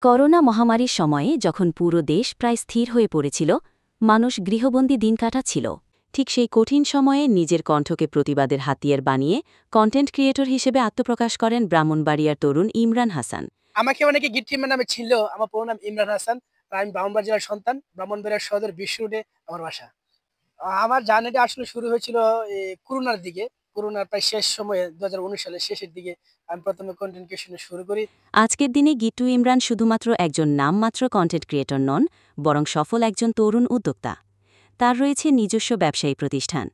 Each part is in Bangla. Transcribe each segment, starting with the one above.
করোনা মহামারীর সময়ে যখন পুরো দেশ প্রায় স্থির হয়ে পড়েছিল, মানুষ গৃহবন্দী দিন কাটাচ্ছিল, ঠিক সেই কঠিন সময়ে নিজের কণ্ঠকে প্রতিবাদের হাতিয়ার বানিয়ে কন্টেন্ট ক্রিয়েটর হিসেবে আত্মপ্রকাশ করেন ব্রাহ্মণবাড়িয়ার তরুণ ইমরান হাসান। আমাকে অনেকে গিট্টি ইমরান নামে ছিল। আমার পুরো নাম ইমরান হাসান। আর আমি ব্রাহ্মণবাড়িয়া জেলার সন্তান। ব্রাহ্মণবাড়িয়ার সদর বিশ্ব রোডে আমার বাসা। আমার জার্নিটা আসলে শুরু হয়েছিল করোনার দিকে। করোনার প্রায় শেষ সময়ে ২০১৯ সালের শেষের দিকে আমি ১ম এ কনটেন্ট ক্রিয়েশন শুরু করি। আজকের দিনে গিট্টু ইমরান শুধুমাত্র একজন নামমাত্র কন্টেন্ট ক্রিয়েটর নন, বরং সফল একজন তরুণ উদ্যোক্তা। তার রয়েছে নিজস্ব ব্যবসায়ী প্রতিষ্ঠান।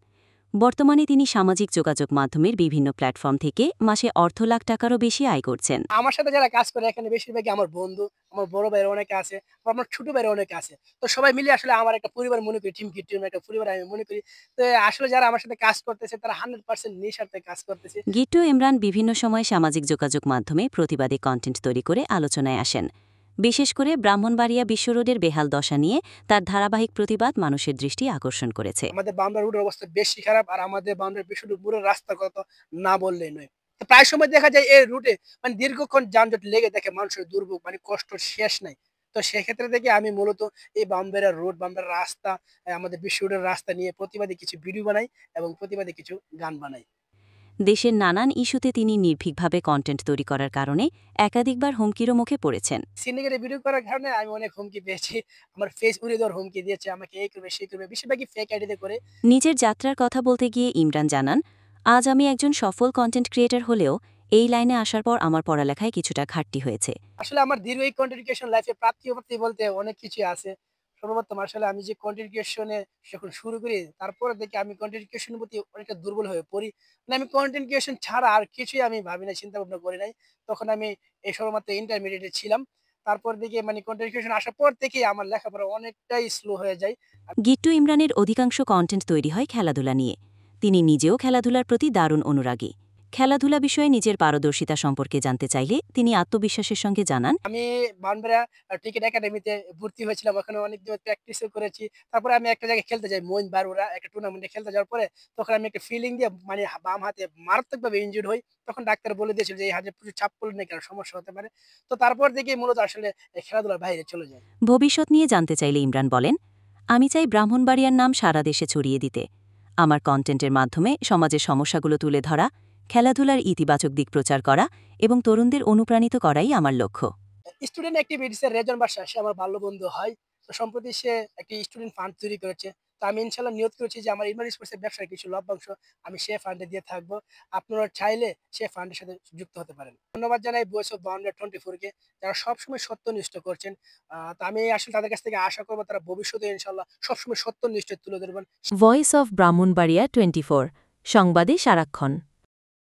বর্তমানে তিনি সামাজিক যোগাযোগ মাধ্যমের বিভিন্ন প্ল্যাটফর্ম থেকে মাসে অর্ধ লাখ টাকারও বেশি আয় করছেন। আমার সাথে যারা কাজ করে এখানে বেশিরভাগই আমার বন্ধু, আমার বড় ভাইয়ের অনেকে আছে, আবার আমার ছোট ভাইয়ের অনেকে আছে। তো সবাই মিলে আসলে আমার একটা পরিবার মনে করি, টিম কিট টিম একটা পরিবার আমি মনে করি। তো আসলে যারা আমার সাথে কাজ করতেছে তারা 100% নিঃস্বার্থে কাজ করতেছে। গিট্টু ইমরান বিভিন্ন সময় সামাজিক যোগাযোগ মাধ্যমে প্রতিবাদী কন্টেন্ট তৈরি করে আলোচনায় আসেন। বিশেষ করে ব্রাহ্মণবাড়িয়া বিশ্ব রোডের বেহাল দশা নিয়ে তার ধারাবাহিক প্রতিবাদ মানুষের দৃষ্টি আকর্ষণ করেছে। আমাদের বান্দর রোডের অবস্থা বেশি খারাপ। আর আমাদের বান্দর বিশুদ্ধপুরের রাস্তার কথা না বললেই নয়। তো প্রায় সময় দেখা যায় এই রুটে মানে দীর্ঘক্ষণ যানজট লেগে থাকে, মানুষের দুর্ভোগ মানে কষ্টর শেষ নাই। তো সেক্ষেত্রে থেকে আমি মূলত এই বাম্বেরা রোড, বাম্বের রাস্তা, আমাদের বিশ্ব রোডের রাস্তা নিয়ে প্রতিবাদী কিছু ভিডিও বানাই এবং প্রতিবাদী কিছু গান বানাই। দেশের নানান ইস্যুতে তিনি নির্ভীকভাবে কন্টেন্ট তৈরি করার কারণে একাধিকবার হুমকিরও মুখে পড়েছেন। সিন্ডিকেটে ভিডিও করার কারণে আমি অনেক হুমকি পেয়েছি। আমার ফেস উড়িয়ে দেওয়ার হুমকি দিয়েছে। আমাকে এই করবে, সেই করবে। বেশিরভাগই ফেক আইডিতে করে। নিজের যাত্রার কথা বলতে গিয়ে ইমরান জানান, আজ আমি একজন সফল কন্টেন্ট ক্রিয়েটর হলেও এই লাইনে আসার পর আমার পড়ালেখায় কিছুটা ঘাটতি হয়েছে। আসলে আমার দীর্ঘ এই কনটেন্ট ক্রিয়েশন লাইফে প্রাপ্তি বলতে অনেক কিছুই আছে। সর্বপ্রথম আসলে আমি যে কনটেন্ট ক্রিয়েশন এ যখন শুরু করি, তারপরে দেখি আমি কনটেন্ট ক্রিয়েশন এর প্রতি অনেকটা দুর্বল হয়ে পড়ি। মানে আমি কনটেন্ট ক্রিয়েশন ছাড়া আর কিছুই আমি ভাবি নাই, চিন্তা ভাবনা করি নাই। তখন আমি এই সবেমাত্র ইন্টারমিডিয়েট এ ছিলাম। তারপর দেখি মানে কনটেন্ট ক্রিয়েশন আসার পর থেকেই আমার লেখাপড়া অনেকটাই স্লো হয়ে যায়। গিট্টু ইমরানের অধিকাংশ কন্টেন্ট তৈরি হয় খেলাধুলা নিয়ে। তিনি নিজেও খেলাধুলার প্রতি দারুণ অনুরাগী। খেলাধুলা বিষয়ে নিজের পারদর্শিতা সম্পর্কে জানতে চাইলে তিনি আত্মবিশ্বাসের সঙ্গে জানান, আমি বানবেড়া ক্রিকেট একাডেমিতে ভর্তি হয়েছিলাম। ওখানে অনেকদিন প্র্যাকটিসও করেছি। তারপরে আমি একটা জায়গায় খেলতে যাই, মইন বারুরা একটা টুর্নামেন্টে খেলতে যাওয়ার পরে তখন আমি একটা ফিল্ডিং দিয়ে মানে বাম হাতে মারাত্মকভাবে ইনজুর্ড হই। তখন ডাক্তার বলে দিয়েছিল যে এই হাতে প্রচুর চাপ পড়লে নাকি আরো সমস্যা হতে পারে। তো তারপর থেকেই মূলত আসলে এই খেলাধুলার বাইরে চলে যাই। ভবিষ্যৎ নিয়ে জানতে চাইলে ইমরান বলেন, আমি চাই ব্রাহ্মণবাড়িয়ার নাম সারা দেশে ছড়িয়ে দিতে। আমার কন্টেন্টের মাধ্যমে সমাজের সমস্যাগুলো তুলে ধরা, খেলাধুলার ইতিবাচক দিক প্রচার করা এবং তরুণদের অনুপ্রাণিত করাই আমার লক্ষ্য। স্টুডেন্ট অ্যাক্টিভিটিস এর রেজন বাসা সে আমার বাল্য বন্ধু হয়। তো সম্প্রতি সে একটি স্টুডেন্ট ফান্ড তৈরি করেছে। তো আমি ইনশাআল্লাহ নিয়ত করেছি যে আমার ইমার স্পোর্টস এর ব্যবসার কিছু লভ্যাংশ আমি সে ফান্ডে দিয়ে থাকবো। আপনারা চাইলে সে ফান্ডের সাথে যুক্ত হতে পারেন। ধন্যবাদ জানাই ভয়েস অফ বাউন্ডারি 24 কে, যারা সবসময় সত্যনিষ্ঠ করছেন। তো আমি আসলে তাদের কাছ থেকে আশা করব তারা ভবিষ্যতে ইনশাআল্লাহ সবসময় সত্যনিষ্ঠ তুলে ধরবেন। ভয়েস অফ ব্রাহ্মণবাড়িয়া 24, সংবাদে সারাক্ষণ।